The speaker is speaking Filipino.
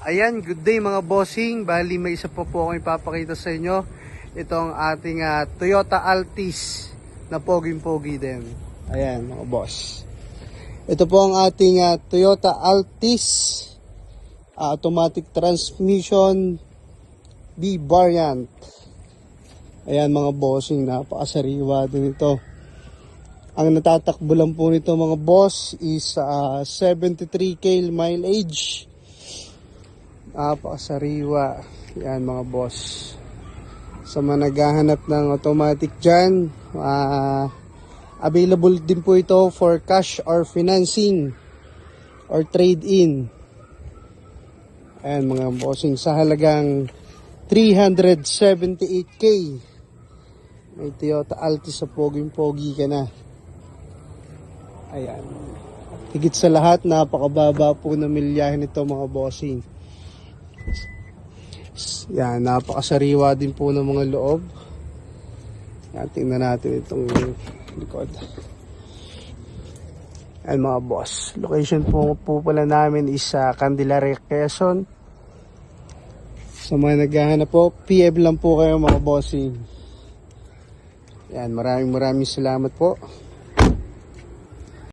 Ayan, good day mga bossing. Bali may isa po akong ipapakita sa inyo. Itong ating Toyota Altis na poging-pogi din. Ayan mga boss. Ito po ang ating Toyota Altis automatic transmission B variant. Ayan mga bossing, napakasariwa din ito. Ang natatakbo lang po nito mga boss is 73k mileage. Napakasariwa. Yan mga boss. Sa mga naghahanap ng automatic dyan, available din po ito for cash or financing or trade-in. Ayan mga bossing, sa halagang 378k. May Toyota Altis sa poging-pogi ka na. Ayan. Higit sa lahat, napakababa po na milyahe nito mga bossing. Yan, napakasariwa din po ng mga loob. Yan, tingnan natin itong likod. Yan mga boss. Location po pala namin is Candelaria, Quezon. Sa mga naghahanap po, PM lang po kayo mga bossing. Yan, maraming salamat po.